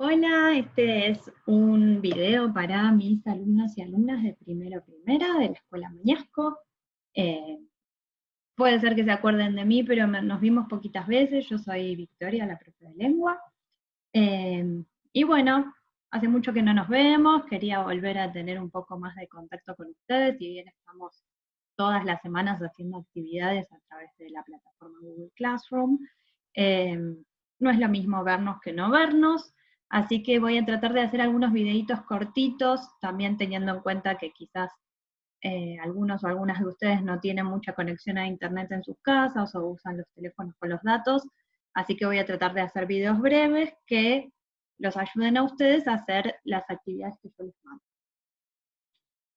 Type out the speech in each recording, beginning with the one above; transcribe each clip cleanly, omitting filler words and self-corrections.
Hola, este es un video para mis alumnos y alumnas de primero primera de la Escuela Mañasco. Eh, Puede ser que se acuerden de mí, pero nos vimos poquitas veces. Yo soy Victoria, la profe de lengua. Y bueno, hace mucho que no nos vemos, quería volver a tener un poco más de contacto con ustedes, si bien estamos todas las semanas haciendo actividades a través de la plataforma Google Classroom. Eh, no es lo mismo vernos que no vernos, así que voy a tratar de hacer algunos videitos cortitos, también teniendo en cuenta que quizás algunos o algunas de ustedes no tienen mucha conexión a internet en sus casas o usan los teléfonos con los datos, así que voy a tratar de hacer videos breves que los ayuden a ustedes a hacer las actividades que yo les mando.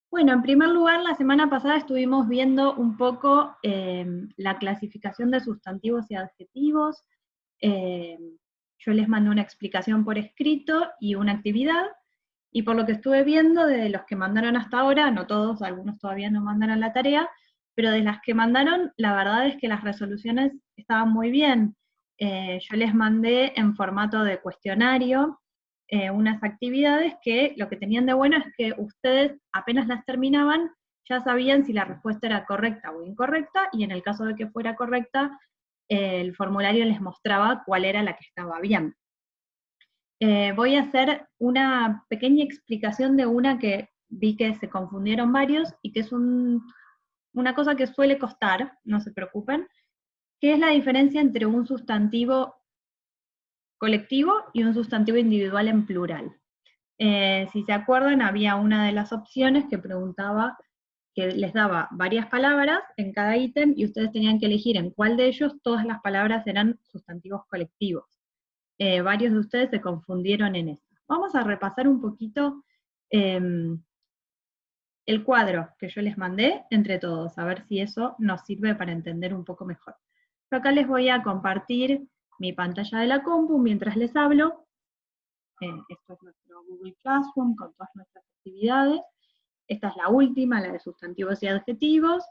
Bueno, en primer lugar, la semana pasada estuvimos viendo un poco la clasificación de sustantivos y adjetivos. Eh, yo les mandé una explicación por escrito y una actividad, y por lo que estuve viendo, de los que mandaron hasta ahora, no todos, algunos todavía no mandaron la tarea, pero de las que mandaron, la verdad es que las resoluciones estaban muy bien. Yo les mandé en formato de cuestionario unas actividades que lo que tenían de bueno es que ustedes apenas las terminaban, ya sabían si la respuesta era correcta o incorrecta, y en el caso de que fuera correcta, el formulario les mostraba cuál era la que estaba bien. Voy a hacer una pequeña explicación de una que vi que se confundieron varios y que es una cosa que suele costar, no se preocupen, que es la diferencia entre un sustantivo colectivo y un sustantivo individual en plural. Si se acuerdan, había una de las opciones que preguntaba, que les daba varias palabras en cada ítem y ustedes tenían que elegir en cuál de ellos todas las palabras eran sustantivos colectivos. Varios de ustedes se confundieron en eso. Vamos a repasar un poquito el cuadro que yo les mandé entre todos, a ver si eso nos sirve para entender un poco mejor. Yo acá les voy a compartir mi pantalla de la compu mientras les hablo. Esto es nuestro Google Classroom con todas nuestras actividades. Esta es la última, la de sustantivos y adjetivos.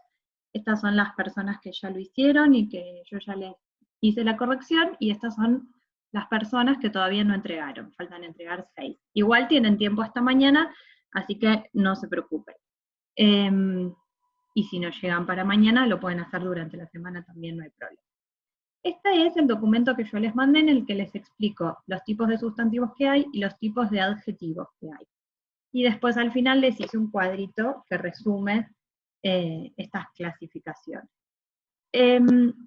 Estas son las personas que ya lo hicieron y que yo ya les hice la corrección, y estas son las personas que todavía no entregaron. Faltan entregar 6. Igual tienen tiempo hasta mañana, así que no se preocupen. Y si no llegan para mañana, lo pueden hacer durante la semana también, no hay problema. Este es el documento que yo les mandé, en el que les explico los tipos de sustantivos que hay y los tipos de adjetivos que hay. Y después al final les hice un cuadrito que resume estas clasificaciones.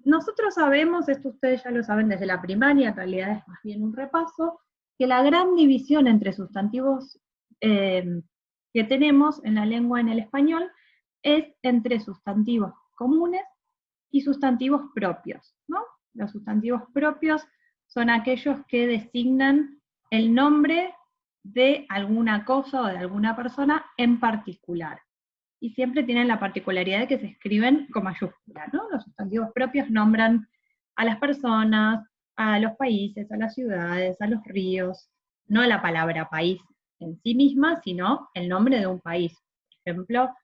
Nosotros sabemos, esto ustedes ya lo saben desde la primaria, en realidad es más bien un repaso, que la gran división entre sustantivos que tenemos en la lengua, en el español, es entre sustantivos comunes y sustantivos propios, ¿no? Los sustantivos propios son aquellos que designan el nombre de alguna cosa o de alguna persona en particular. Y siempre tienen la particularidad de que se escriben con mayúscula, ¿no? Los sustantivos propios nombran a las personas, a los países, a las ciudades, a los ríos, no la palabra país en sí misma, sino el nombre de un país. Por ejemplo,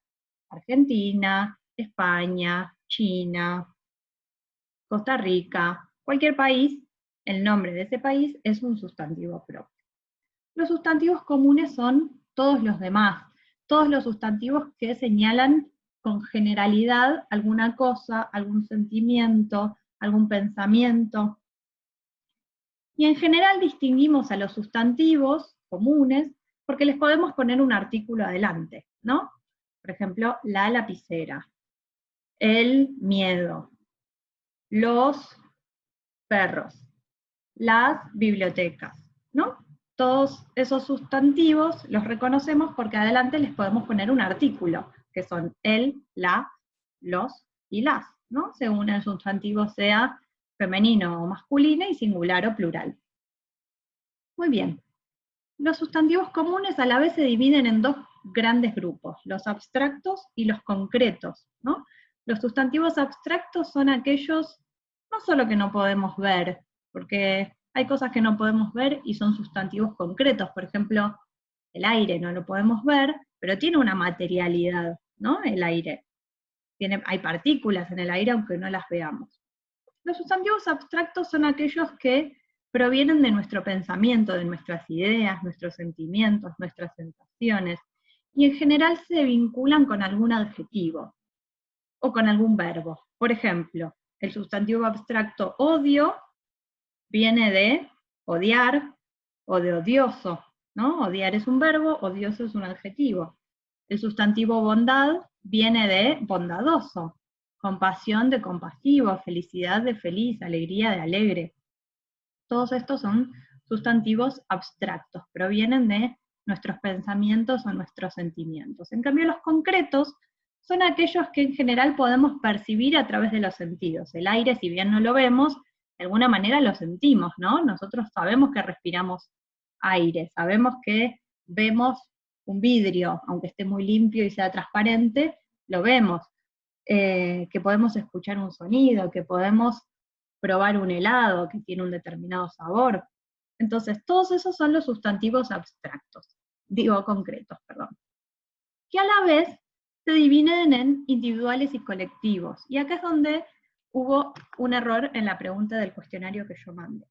Argentina, España, China, Costa Rica, cualquier país, el nombre de ese país es un sustantivo propio. Los sustantivos comunes son todos los demás, todos los sustantivos que señalan con generalidad alguna cosa, algún sentimiento, algún pensamiento. Y en general distinguimos a los sustantivos comunes porque les podemos poner un artículo adelante, ¿no? Por ejemplo, la lapicera, el miedo, los perros, las bibliotecas, ¿no? Todos esos sustantivos los reconocemos porque adelante les podemos poner un artículo, que son el, la, los y las, ¿no? Según el sustantivo sea femenino o masculino y singular o plural. Muy bien. Los sustantivos comunes a la vez se dividen en dos grandes grupos, los abstractos y los concretos, ¿no? Los sustantivos abstractos son aquellos no solo que no podemos ver, porque hay cosas que no podemos ver y son sustantivos concretos, por ejemplo, el aire no lo podemos ver, pero tiene una materialidad, ¿no? El aire. Hay partículas en el aire aunque no las veamos. Los sustantivos abstractos son aquellos que provienen de nuestro pensamiento, de nuestras ideas, nuestros sentimientos, nuestras sensaciones, y en general se vinculan con algún adjetivo o con algún verbo. Por ejemplo, el sustantivo abstracto odio viene de odiar o de odioso, ¿no? Odiar es un verbo, odioso es un adjetivo. El sustantivo bondad viene de bondadoso, compasión de compasivo, felicidad de feliz, alegría de alegre. Todos estos son sustantivos abstractos, provienen de nuestros pensamientos o nuestros sentimientos. En cambio, los concretos son aquellos que en general podemos percibir a través de los sentidos. El aire, si bien no lo vemos, de alguna manera lo sentimos, ¿no? Nosotros sabemos que respiramos aire, sabemos que vemos un vidrio, aunque esté muy limpio y sea transparente, lo vemos, que podemos escuchar un sonido, que podemos probar un helado que tiene un determinado sabor. Entonces, todos esos son los sustantivos abstractos, digo concretos, perdón, que a la vez se dividen en individuales y colectivos. Y acá es donde hubo un error en la pregunta del cuestionario que yo mandé.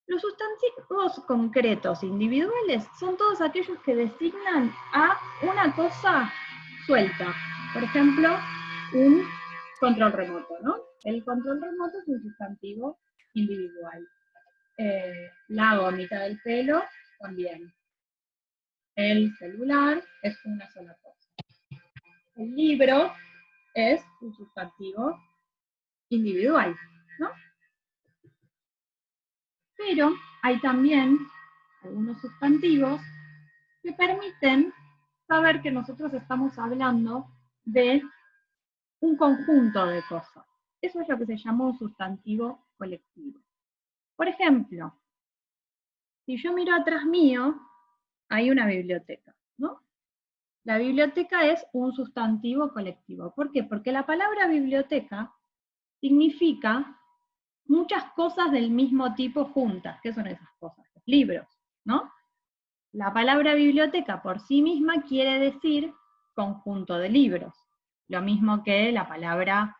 Los sustantivos concretos individuales son todos aquellos que designan a una cosa suelta. Por ejemplo, un control remoto, ¿no? El control remoto es un sustantivo individual. La gomita del pelo también. El celular es una sola cosa. El libro es un sustantivo individual, ¿no? Pero hay también algunos sustantivos que permiten saber que nosotros estamos hablando de un conjunto de cosas. Eso es lo que se llama un sustantivo colectivo. Por ejemplo, si yo miro atrás mío, hay una biblioteca, ¿no? La biblioteca es un sustantivo colectivo. ¿Por qué? Porque la palabra biblioteca significa muchas cosas del mismo tipo juntas. ¿Qué son esas cosas? Los libros, ¿no? La palabra biblioteca por sí misma quiere decir conjunto de libros. Lo mismo que la palabra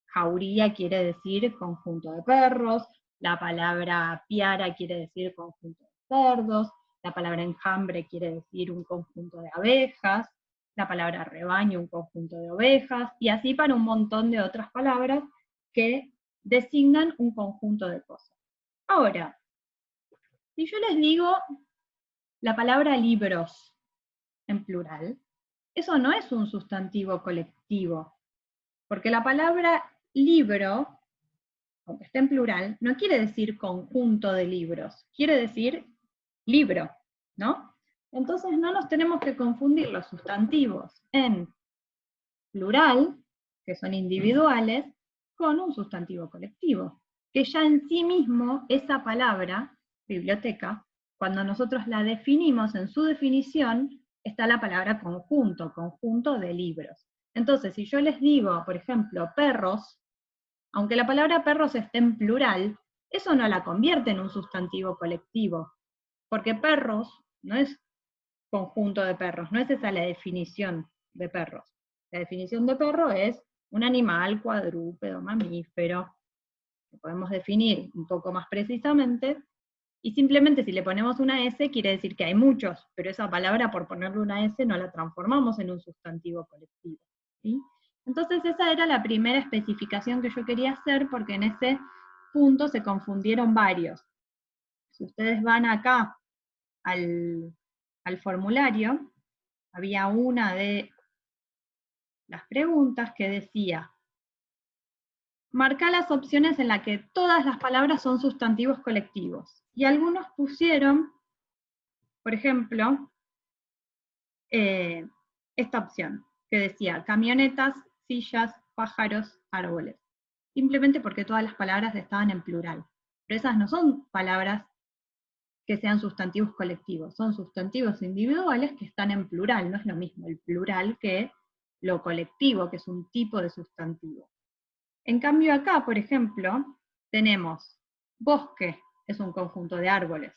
jauría quiere decir conjunto de perros, la palabra piara quiere decir conjunto de cerdos, la palabra enjambre quiere decir un conjunto de abejas, la palabra rebaño un conjunto de ovejas, y así para un montón de otras palabras que designan un conjunto de cosas. Ahora, si yo les digo la palabra libros en plural, eso no es un sustantivo colectivo, porque la palabra libro, aunque esté en plural, no quiere decir conjunto de libros, quiere decir libro, ¿no? Entonces no nos tenemos que confundir los sustantivos en plural, que son individuales, con un sustantivo colectivo, que ya en sí mismo esa palabra, biblioteca, cuando nosotros la definimos en su definición, está la palabra conjunto, conjunto de libros. Entonces, si yo les digo, por ejemplo, perros, aunque la palabra perros esté en plural, eso no la convierte en un sustantivo colectivo, porque perros no es conjunto de perros, no es esa la definición de perros. La definición de perro es un animal cuadrúpedo, mamífero, que podemos definir un poco más precisamente, y simplemente si le ponemos una S quiere decir que hay muchos, pero esa palabra por ponerle una S no la transformamos en un sustantivo colectivo, ¿sí? Entonces esa era la primera especificación que yo quería hacer, porque en ese punto se confundieron varios. Si ustedes van acá al formulario, había una de las preguntas que decía, marca las opciones en las que todas las palabras son sustantivos colectivos. Y algunos pusieron, por ejemplo, esta opción, que decía camionetas, sillas, pájaros, árboles. Simplemente porque todas las palabras estaban en plural. Pero esas no son palabras que sean sustantivos colectivos, son sustantivos individuales que están en plural, no es lo mismo el plural que lo colectivo, que es un tipo de sustantivo. En cambio acá, por ejemplo, tenemos bosque, es un conjunto de árboles,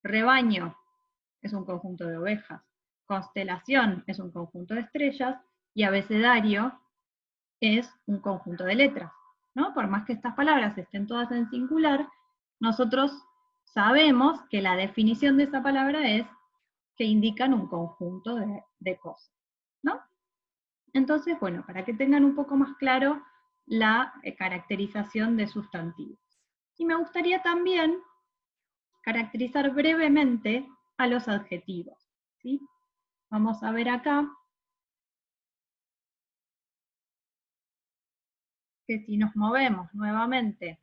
rebaño, es un conjunto de ovejas, constelación es un conjunto de estrellas, y abecedario es un conjunto de letras, ¿no? Por más que estas palabras estén todas en singular, nosotros sabemos que la definición de esa palabra es que indican un conjunto de cosas, ¿no? Entonces, bueno, para que tengan un poco más claro la caracterización de sustantivos. Y me gustaría también caracterizar brevemente a los adjetivos, ¿sí? Vamos a ver acá que si nos movemos nuevamente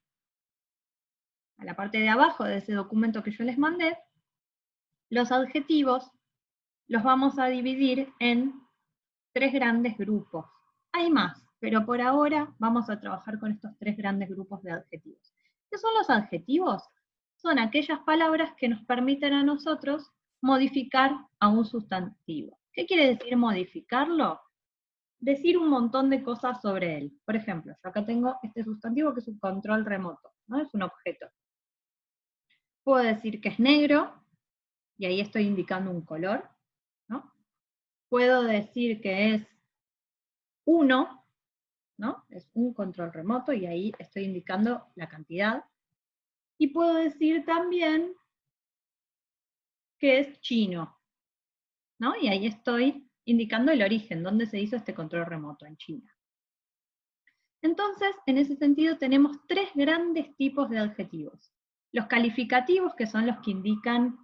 a la parte de abajo de ese documento que yo les mandé, los adjetivos los vamos a dividir en 3 grandes grupos. Hay más, pero por ahora vamos a trabajar con estos 3 grandes grupos de adjetivos. ¿Qué son los adjetivos? Son aquellas palabras que nos permiten a nosotros modificar a un sustantivo. ¿Qué quiere decir modificarlo? Decir un montón de cosas sobre él. Por ejemplo, yo acá tengo este sustantivo que es un control remoto, ¿no? Es un objeto. Puedo decir que es negro, y ahí estoy indicando un color, ¿no? Puedo decir que es 1, ¿no? Es un control remoto, y ahí estoy indicando la cantidad. Y puedo decir también que es chino, ¿no? Y ahí estoy indicando el origen, dónde se hizo este control remoto, en China. Entonces, en ese sentido, tenemos 3 grandes tipos de adjetivos. Los calificativos, que son los que indican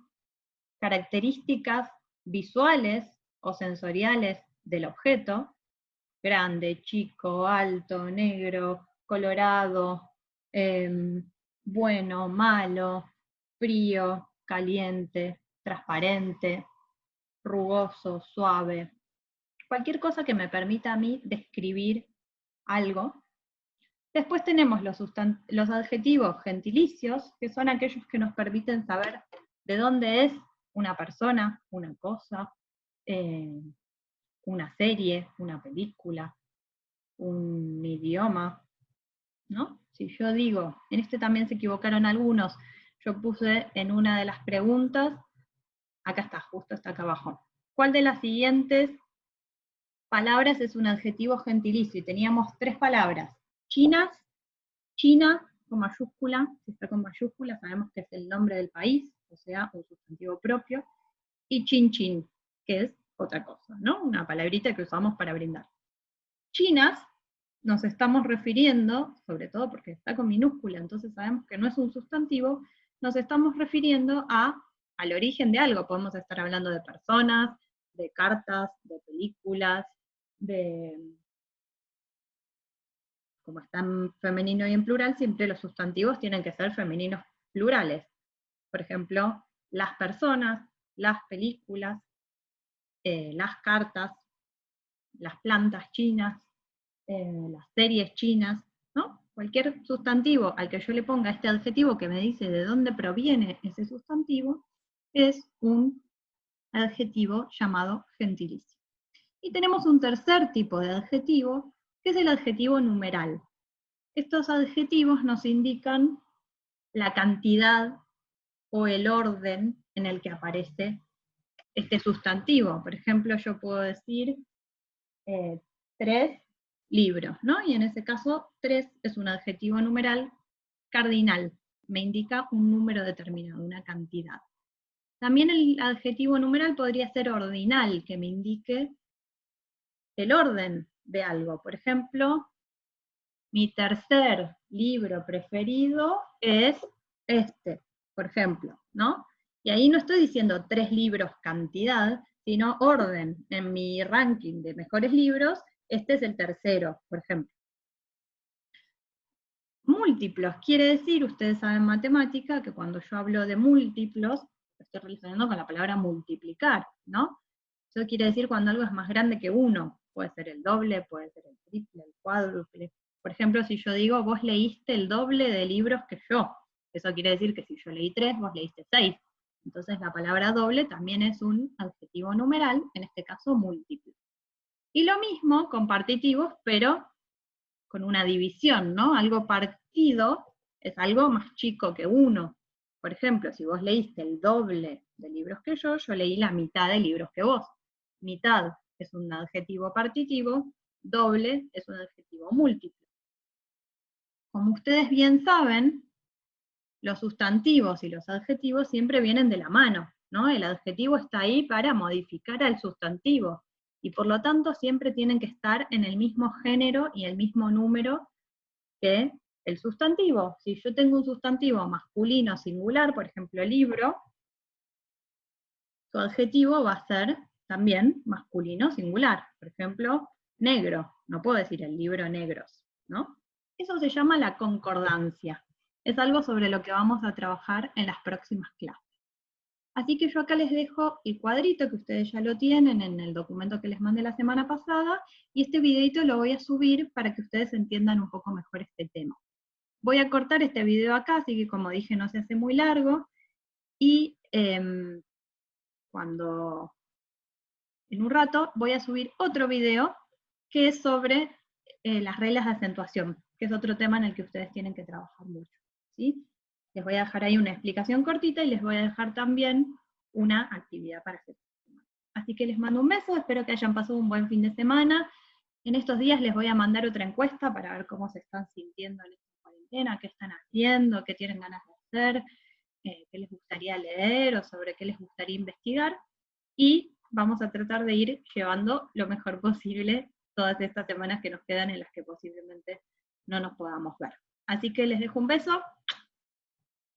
características visuales o sensoriales del objeto, grande, chico, alto, negro, colorado, bueno, malo, frío, caliente, transparente, rugoso, suave. Cualquier cosa que me permita a mí describir algo. Después tenemos los adjetivos gentilicios, que son aquellos que nos permiten saber de dónde es una persona, una cosa, una serie, una película, un idioma, ¿no? Si yo digo, en este también se equivocaron algunos, yo puse en una de las preguntas, acá está, justo está acá abajo, ¿cuál de las siguientes palabras es un adjetivo gentilicio? Y teníamos 3 palabras, chinas, China con mayúscula, si está con mayúscula sabemos que es el nombre del país, o sea, un sustantivo propio, y chin chin, que es otra cosa, ¿no? Una palabrita que usamos para brindar. Chinas nos estamos refiriendo, sobre todo porque está con minúscula, entonces sabemos que no es un sustantivo, nos estamos refiriendo al origen de algo. Podemos estar hablando de personas, de cartas, de películas, como está en femenino y en plural, siempre los sustantivos tienen que ser femeninos plurales. Por ejemplo, las personas, las películas, las cartas, las plantas chinas, las series chinas, ¿no? Cualquier sustantivo al que yo le ponga este adjetivo que me dice de dónde proviene ese sustantivo, es un adjetivo llamado gentilicio. Y tenemos un tercer tipo de adjetivo, que es el adjetivo numeral. Estos adjetivos nos indican la cantidad o el orden en el que aparece este sustantivo. Por ejemplo, yo puedo decir 3 libros, ¿no? Y en ese caso, 3 es un adjetivo numeral cardinal, me indica un número determinado, una cantidad. También el adjetivo numeral podría ser ordinal, que me indique el orden de algo. Por ejemplo, mi tercer libro preferido es este, por ejemplo, ¿no? Y ahí no estoy diciendo 3 libros cantidad, sino orden. En mi ranking de mejores libros, este es el tercero, por ejemplo. Múltiplos quiere decir, ustedes saben matemática, que cuando yo hablo de múltiplos, estoy relacionando con la palabra multiplicar, ¿no? Eso quiere decir cuando algo es más grande que uno. Puede ser el doble, puede ser el triple, el cuádruple. Por ejemplo, si yo digo, vos leíste el doble de libros que yo. Eso quiere decir que si yo leí 3, vos leíste 6. Entonces la palabra doble también es un adjetivo numeral, en este caso múltiplo. Y lo mismo con partitivos, pero con una división, ¿no? Algo partido es algo más chico que uno. Por ejemplo, si vos leíste el doble de libros que yo leí la mitad de libros que vos. Mitad es un adjetivo partitivo, doble es un adjetivo múltiplo. Como ustedes bien saben, los sustantivos y los adjetivos siempre vienen de la mano, ¿no? El adjetivo está ahí para modificar al sustantivo, y por lo tanto siempre tienen que estar en el mismo género y el mismo número que el sustantivo. Si yo tengo un sustantivo masculino singular, por ejemplo libro, su adjetivo va a ser también masculino singular. Por ejemplo, negro, no puedo decir el libro negros, ¿no? Eso se llama la concordancia. Es algo sobre lo que vamos a trabajar en las próximas clases. Así que yo acá les dejo el cuadrito que ustedes ya lo tienen en el documento que les mandé la semana pasada, y este videito lo voy a subir para que ustedes entiendan un poco mejor este tema. Voy a cortar este video acá, así que como dije no se hace muy largo, y cuando en un rato voy a subir otro video que es sobre las reglas de acentuación, que es otro tema en el que ustedes tienen que trabajar mucho, ¿sí? Les voy a dejar ahí una explicación cortita y les voy a dejar también una actividad para hacer. Así que les mando un beso, espero que hayan pasado un buen fin de semana. En estos días les voy a mandar otra encuesta para ver cómo se están sintiendo en esta cuarentena, qué están haciendo, qué tienen ganas de hacer, qué les gustaría leer o sobre qué les gustaría investigar. Y vamos a tratar de ir llevando lo mejor posible todas estas semanas que nos quedan en las que posiblemente no nos podamos ver. Así que les dejo un beso,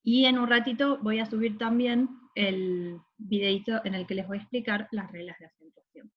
y en un ratito voy a subir también el videito en el que les voy a explicar las reglas de acentuación.